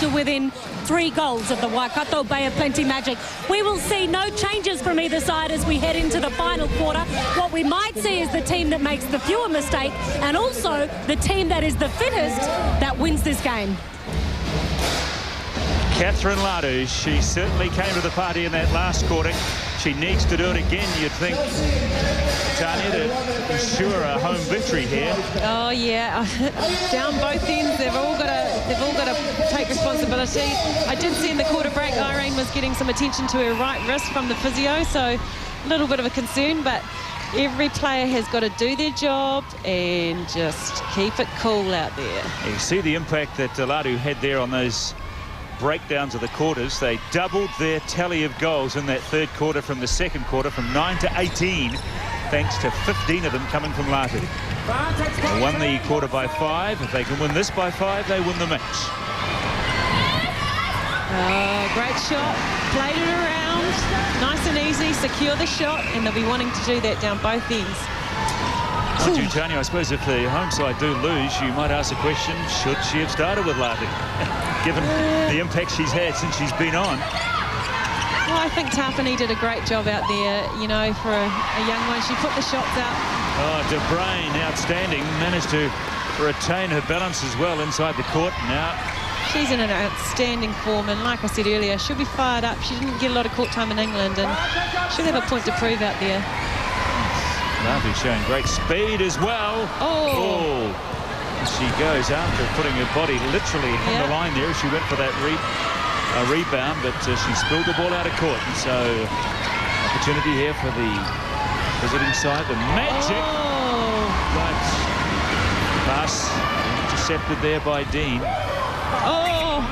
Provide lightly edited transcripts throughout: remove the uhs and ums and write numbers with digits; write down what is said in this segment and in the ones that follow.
to within 3 goals of the Waikato Bay of Plenty Magic. We will see no changes from either side as we head into the final quarter. What we might see is the team that makes the fewer mistakes and also the team that is the fittest that wins this game. Catherine Ladu, she certainly came to the party in that last quarter. She needs to do it again, you'd think, Tanya, to ensure a home victory here. Oh yeah, down both ends. They've all got to take responsibility. I did see in the quarter break Irene was getting some attention to her right wrist from the physio, so a little bit of a concern, but every player has got to do their job and just keep it cool out there. You see the impact that Ladu had there on those breakdowns of the quarters. They doubled their tally of goals in that third quarter from the second quarter, from 9 to 18, thanks to 15 of them coming from Latu. They won the quarter by 5. If they can win this by 5, they win the match. Oh, great shot. Played it around. Nice and easy. Secure the shot, and they'll be wanting to do that down both ends. Mind you, Tanya, I suppose if the home side do lose, you might ask the question, should she have started with Latu, given the impact she's had since she's been on? Well, I think Tapani did a great job out there, you know, for a young one. She put the shots up. Oh, De Bruyne, outstanding. Managed to retain her balance as well inside the court. Now she's in an outstanding form, and like I said earlier, she'll be fired up. She didn't get a lot of court time in England, and she'll have a point to prove out there. Latu showing great speed as well. Oh. She goes after putting her body literally on the line there. She went for that rebound, but she spilled the ball out of court. And so opportunity here for the visiting side. The Magic. But pass intercepted there by Dean. Yeah,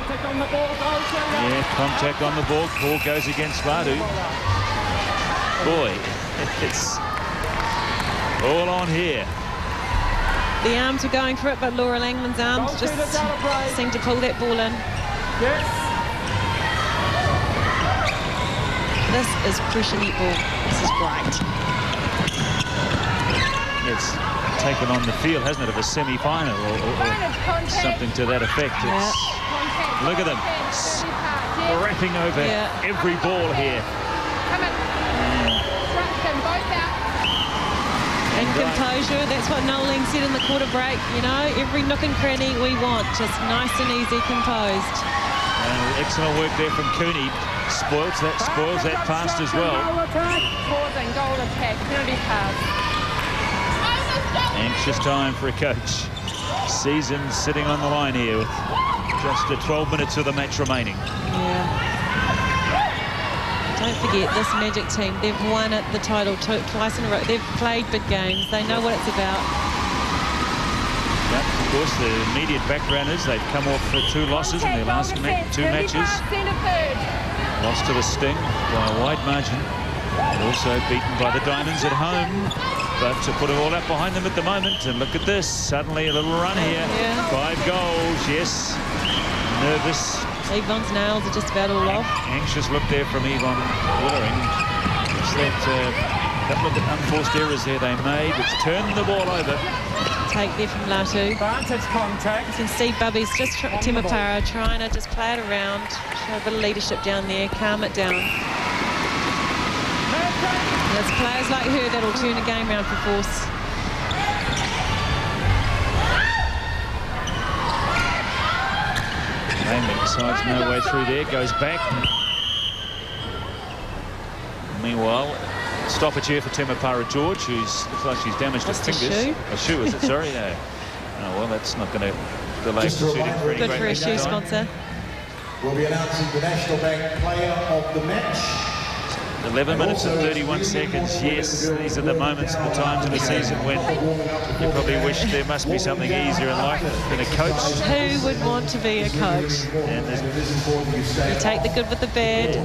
contact on the ball. Ball goes against Ladu. Boy, it's all on here. The arms were going for it, but Laura Langman's arms just seemed to pull that ball in. Yes. This is pressure netball. This is great. It's taken on the feel, hasn't it, of a semi-final or something to that effect. It's, look at them scrapping over every ball here. And composure, that's what Noeline said in the quarter break, you know, every nook and cranny we want, just nice and easy, composed. And excellent work there from Cooney. Spoils that fast as well. Pausing, goal attack, penalty pass. Anxious time for a coach. Season sitting on the line here with just 12 minutes of the match remaining. Yeah. Don't forget, this Magic team, they've won the title twice in a row. They've played big games. They know what it's about. But, of course, the immediate background is they've come off 2 losses in their last 2 matches. Lost to the Sting by a wide margin. Also beaten by the Diamonds at home. But to put it all up behind them at the moment. And look at this. Suddenly a little run here. 5 goals, yes. Nervous. Yvonne's nails are just about all off. Anxious look there from Yvonne Willering. Just that couple of unforced errors there they made, which turned the ball over. Take there from Latu. Advantage contact. You can see Bubby's just Timapara trying to just play it around, show a bit of leadership down there, calm it down. And it's players like her that'll turn a game around for force. Decides no way through there, goes back. Meanwhile, stoppage here for Temapara George, who's looks like she's damaged her fingers. A shoe, is it? Sorry. No. Oh, well, that's not going to delay shooting for any Good for a shoe sponsor. We'll be announcing the National Bank Player of the Match. 11 minutes and 31 seconds. Yes, these are the moments and the times in the season when you probably wish there must be something easier in life than a coach. Who would want to be a coach? And you take the good with the bad.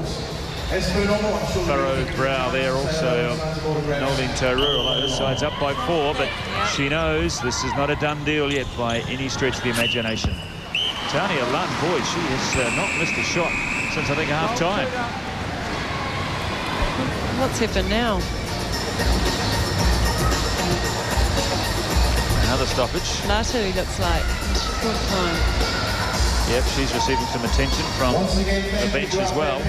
Furrowed brow there also of Noeline Tauru, although this side's up by 4, but she knows this is not a done deal yet by any stretch of the imagination. Tania Lunn, boy, she has not missed a shot since I think half-time. What's happened now? Another stoppage. Latu looks like. Quarter time. Yep, she's receiving some attention from the bench as well.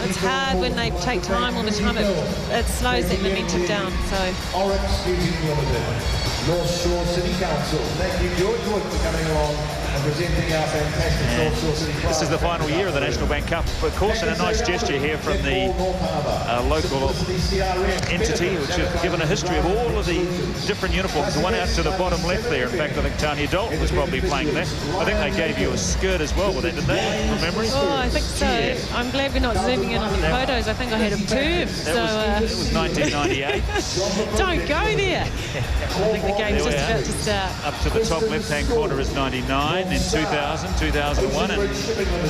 It's hard when they take time all the time. It slows that momentum down. So. Oryx New Zealand, North Shore City Council. Thank you, George Wood, for coming along and presenting our fantastic North Shore City Club. This is the final year of the National Bank Cup, of course, and a nice gesture here from the local entity, which has given a history of all of the different uniforms. The one out to the bottom left there, in fact, I think Tanya Dalton was probably playing that. I think they gave you a skirt as well with that, did they, from memory? Oh, I think so. Yeah. I'm glad we're not zooming in on the photos. I think I had a perm. It was 1998. Don't go there. I think the game's just about to start. Up to the top left-hand corner is 99, then 2000, 2001, and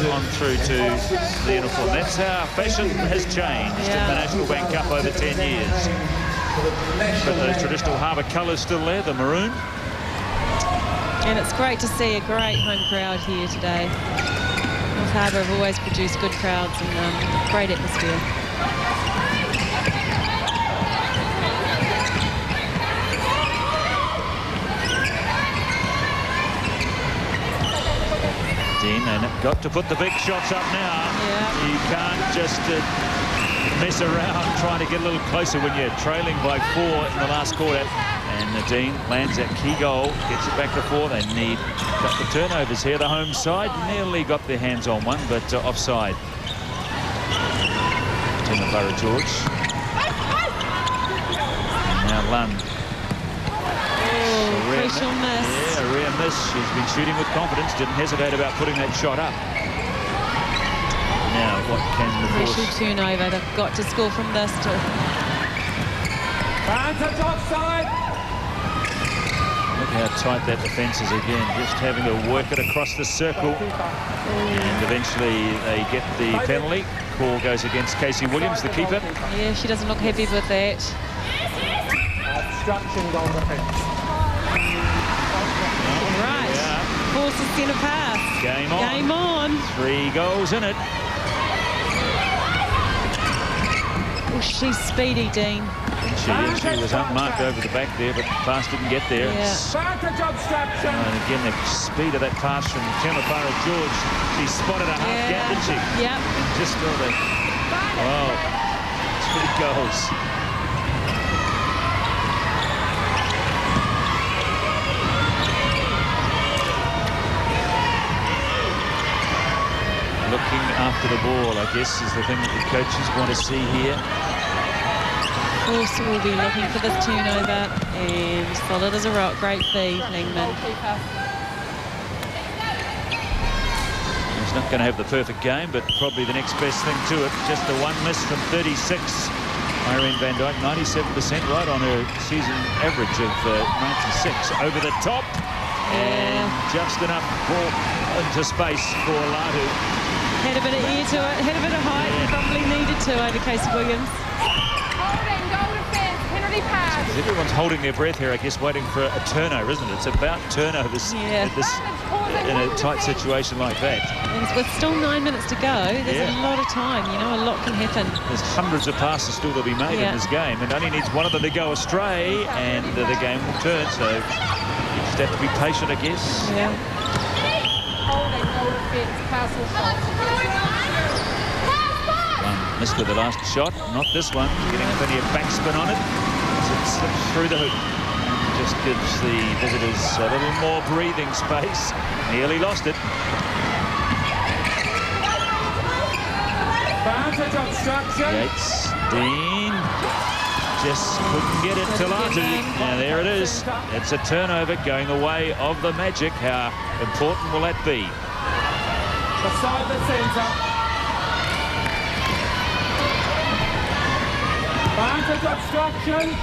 on through to the uniform. That's how fashion has changed in the National Bank Cup over 10 years. But those traditional harbour colours still there, the maroon. And it's great to see a great home crowd here today. North Harbour have always produced good crowds and great atmosphere. Dean, and got to put the big shots up now. Yeah. You can't just mess around trying to get a little closer when you're trailing by 4 in the last quarter. And Nadine lands that key goal, gets it back to 4. They need a couple of turnovers here. The home side nearly got their hands on one, but offside. Timothy George. And now Lund. Crucial miss. Yeah, a rare miss. She's been shooting with confidence, didn't hesitate about putting that shot up. Now, what can the Crucial turnover. They've got to score from this too. Advantage offside. Look how tight that defence is again, just having to work it across the circle. And eventually they get the penalty. Call goes against Casey Williams, the keeper. Yeah, she doesn't look happy with that. Obstruction goal defence. Right. Yeah. Forces centre pass. Game on. Game on. 3 goals in it. Oh, she's speedy, Dean. She was unmarked over the back there, but the pass didn't get there. Yeah. Advantage obstruction. And again, the speed of that pass from Temapara George. She spotted a half gap, didn't she? Yep. Just for the... Oh, 3 goals. Looking after the ball, I guess, is the thing that the coaches want to see here. Also, we'll be looking for this turnover, and solid as a rock. Great feed, Langman. He's not going to have the perfect game, but probably the next best thing to it. Just the one miss from 36. Irene Van Dyke, 97%, right on her season average of 96. Over the top, and just enough ball into space for Latu. Had a bit of air to it, had a bit of height, and probably needed to over Casey Williams. Holding, goal defence, penalty pass. Everyone's holding their breath here, I guess, waiting for a turnover, isn't it? It's about turnovers in a tight situation like that. And with still 9 minutes to go, there's a lot of time, you know, a lot can happen. There's hundreds of passes still to be made in this game, and only needs one of them to go astray, and the game will turn, so you just have to be patient, I guess. Yeah. Holding, goal defence, pass or shot. One missed with the last shot, not this one. Getting plenty of backspin on it as it slips through the hoop. And just gives the visitors a little more breathing space. Nearly lost it. Advantage obstruction. Yates, Dean, just couldn't get it to Latu. Now there it is. It's a turnover going the way of the Magic. How important will that be? Beside the centre. Advantage obstruction.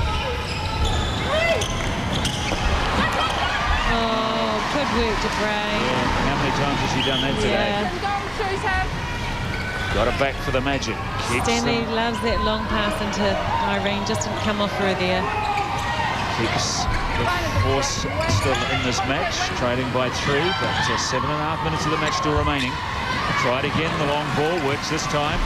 Oh, good work to Bray. Yeah, how many times has she done that today? Got it back for the Magic. Stanley loves that long pass into Irene, just didn't come off her there. Keeps the force still in this match, trailing by 3, but 7.5 minutes of the match still remaining. Tried again, the long ball works this time.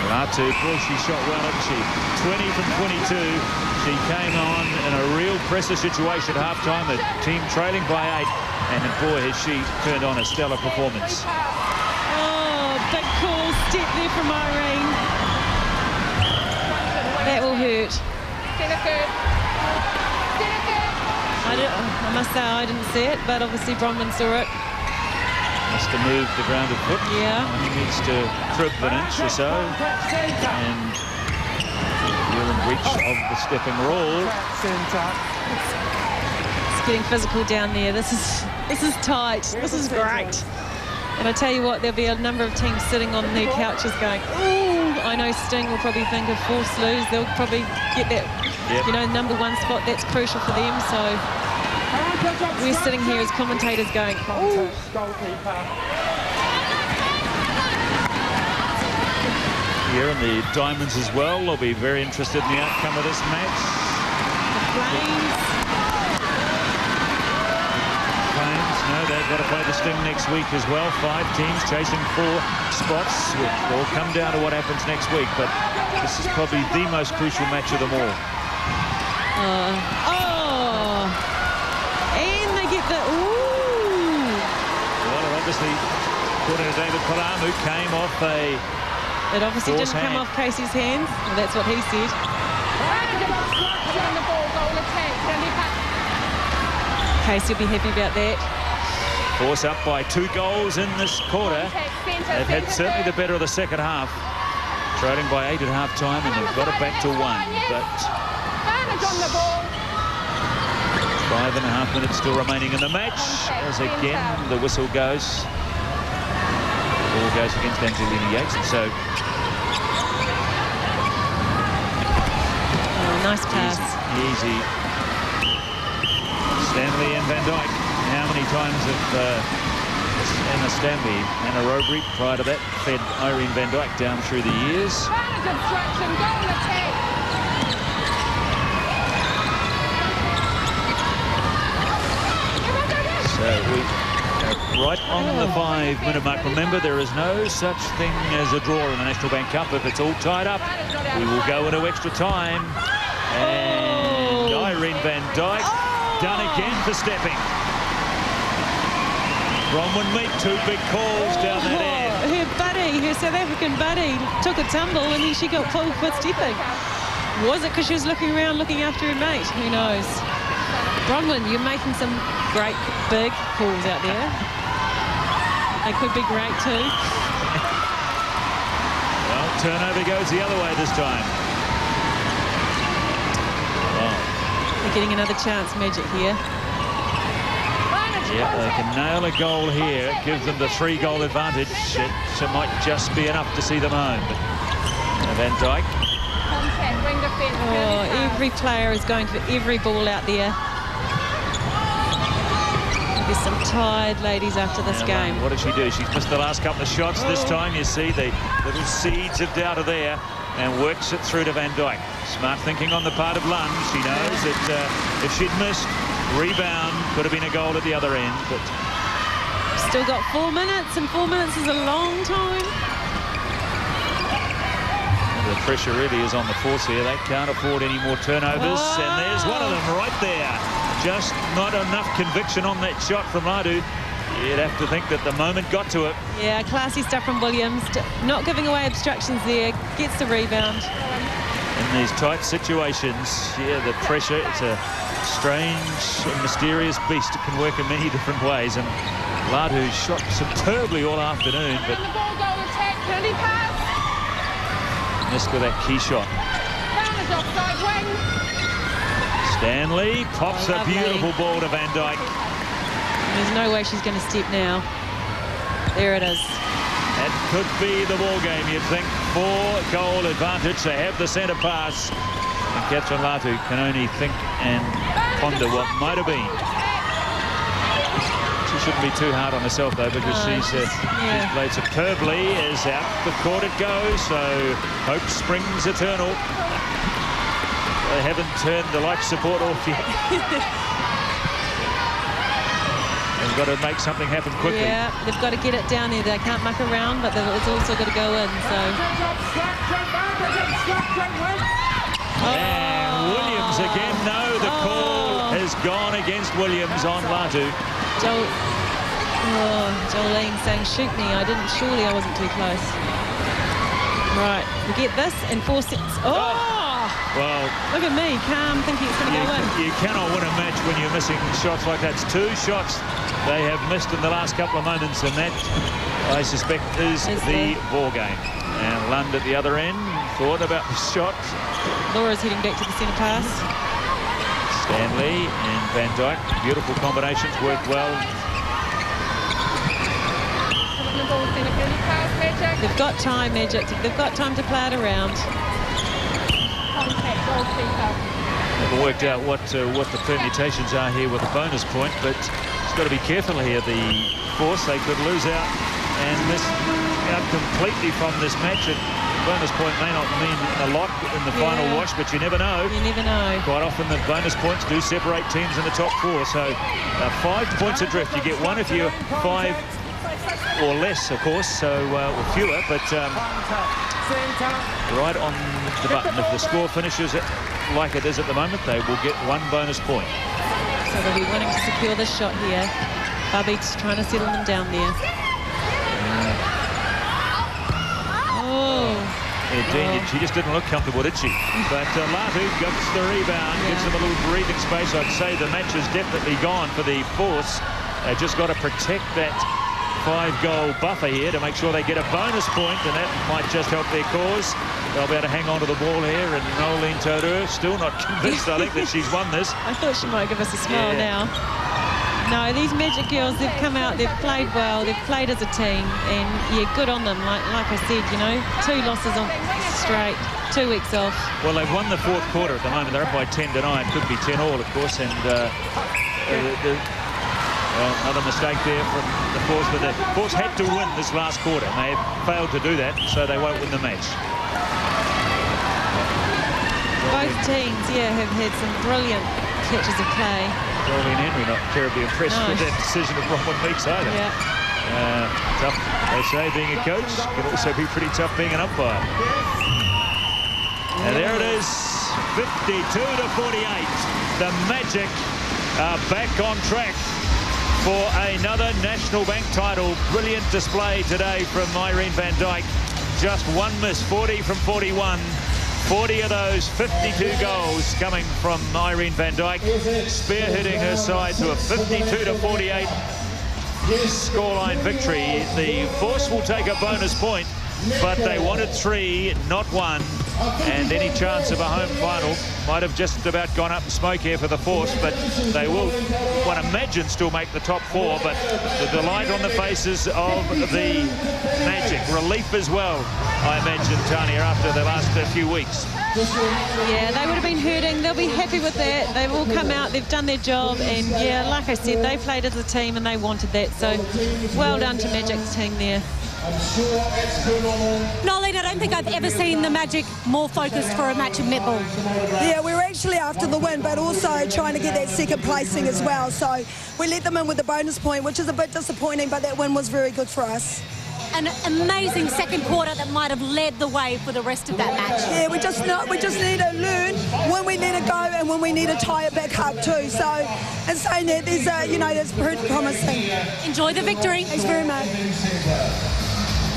And Latu, boy, she shot well, didn't she? 20 from 22. She came on in a real pressure situation at half-time. The team trailing by 8. And boy, has she turned on a stellar performance. Oh, big cool step there from Irene. That will hurt. I must say I didn't see it, but obviously Bronwyn saw it. Must have moved the grounded foot. Yeah. He needs to crib an inch or so. And you're in reach of the stepping roll. It's getting physical down there. This is tight. This is great. And I tell you what, there'll be a number of teams sitting on their couches going, ooh, I know Sting will probably think of forced lose. They'll probably get that, you know, #1 spot. That's crucial for them. So we're sitting here as commentators going, ooh. Here in the Diamonds as well, they'll be very interested in the outcome of this match. The Flames, no, they've got to play the Sting next week as well. 5 teams chasing 4 spots. It will come down to what happens next week, but this is probably the most crucial match of them all. And they get the, ooh. Well, it obviously, according to David Palamu, came off a... It obviously didn't come off Casey's hands. Well, that's what he said. Casey will be happy about that. Force up by 2 goals in this quarter. They've had certainly the better of the second half. Trailing by 8 at half-time, and they've got it back to 1. But 5.5 minutes still remaining in the match. As again, the whistle goes. The ball goes against Angelina Yates, and so... Nice pass. Easy. Stanley and Van Dyke. How many times have Anna Stanley, Anna Robury, prior to that, fed Irene Van Dyke down through the years? So we are right on the 5-minute mark. Remember, there is no such thing as a draw in the National Bank Cup. If it's all tied up, we will go into extra time. And Irene Van Dyke done again for stepping. Bronwyn Meek, 2 big calls down that end. Her buddy, her South African buddy, took a tumble and then she got pulled for stepping. Was it because she was looking around looking after her mate? Who knows? Bronwyn, you're making some great big calls out there. They could be great too. Well, turnover goes the other way this time. They're getting another chance, Magic, here. Yeah, they can nail a goal here. It gives them the 3-goal advantage. It might just be enough to see them home. But Van Dyke. Oh, every player is going for every ball out there. There's some tired ladies after this game. What did she do? She's missed the last couple of shots. This time you see the little seeds of doubt are there, and works it through to Van Dyke. Smart thinking on the part of Lund. She knows that if she'd missed, rebound could have been a goal at the other end. But still got 4 minutes, and 4 minutes is a long time. The pressure really is on the force here. They can't afford any more turnovers. And there's one of them right there. Just not enough conviction on that shot from Ladu. You'd have to think that the moment got to it. Yeah, classy stuff from Williams. Not giving away obstructions there. Gets the rebound. In these tight situations, yeah, the pressure, it's a strange and mysterious beast. It can work in many different ways. And Ladu shot superbly all afternoon, but missed with that key shot. Stanley pops a beautiful ball to Van Dyke. There's no way she's going to step now. There it is. That could be the ball game, you'd think. 4-goal advantage. They have the centre pass. And Catherine Latu can only think and ponder what might have been. She shouldn't be too hard on herself, though, because she's played superbly. As out the court it goes, so hope springs eternal. They haven't turned the life support off yet. They've got to make something happen quickly. Yeah, they've got to get it down there. They can't muck around, but it's also got to go in. So. And Williams again. No, the call has gone against Williams on Latu. Jolene saying, shoot me. Surely I wasn't too close. Right, we get this in 4 sets. Well, look at me, calm, thinking it's going to go in. You cannot win a match when you're missing shots like that. It's 2 shots they have missed in the last couple of moments, and that, I suspect, is the ball game. And Lund at the other end thought about the shot. Laura's heading back to the centre pass. Stanley and Van Dyke, beautiful combinations, worked well. They've got time, Magic. They've got time to play it around. Never worked out what the permutations are here with a bonus point, but it's got to be careful here. The Force, they could lose out and miss out completely from this match. A bonus point may not mean a lot in the final wash, but you never know. You never know. Quite often the bonus points do separate teams in the top 4. So 5 points adrift. You get 1 if you're 5 or less, of course, so or fewer, but right on the button. If the score finishes it like it is at the moment, they will get 1 bonus point. So they'll be wanting to secure this shot here. Bubby's trying to settle them down there. She just didn't look comfortable, did she? But Latu gets the rebound, gives them a little breathing space. I'd say the match is definitely gone for the Force. They've just got to protect that 5-goal buffer here to make sure they get a bonus point, and that might just help their cause. They'll be able to hang on to the ball here, and Nolene Todor still not convinced, I think, that she's won this. I thought she might give us a smile now. No, these Magic girls, they've come out, they've played well, they've played as a team, and yeah, good on them. Like I said, you know, 2 losses on straight, 2 weeks off. Well, they've won the 4th quarter at the moment. They're up by 10-9. Could be 10-all, of course, and another mistake there from the Force, but the Force had to win this last quarter, and they have failed to do that, so they won't win the match. Both teams, have had some brilliant catches of play. Doreen Henry not terribly impressed with that decision of Bronwyn Meeks either. Tough, they say, being a coach. Can also be pretty tough being an umpire. And there it is, 52-48. The Magic are back on track for another National Bank title. Brilliant display today from Irene Van Dyke. Just 1 miss, 40 from 41. 40 of those 52 goals coming from Irene Van Dyke, spearheading her side to a 52-48 scoreline victory. The Force will take a bonus point, but they wanted 3, not 1, and any chance of a home final might have just about gone up in smoke here for the Force, but they will, one imagine, still make the top 4, but the delight on the faces of the Magic. Relief as well, I imagine, Tania, after the last few weeks. Yeah, they would have been hurting. They'll be happy with that. They've all come out, they've done their job, and yeah, like I said, they played as a team and they wanted that, so well done to Magic's team there. Nolene, I don't think I've ever seen the Magic more focused for a match of netball. Yeah, we were actually after the win, but also trying to get that second placing as well. So we let them in with the bonus point, which is a bit disappointing, but that win was very good for us. An amazing second quarter that might have led the way for the rest of that match. Yeah, we just need to learn when we need to go and when we need to tie it back up too. So, in saying that, there's that's pretty promising. Enjoy the victory. Thanks very much.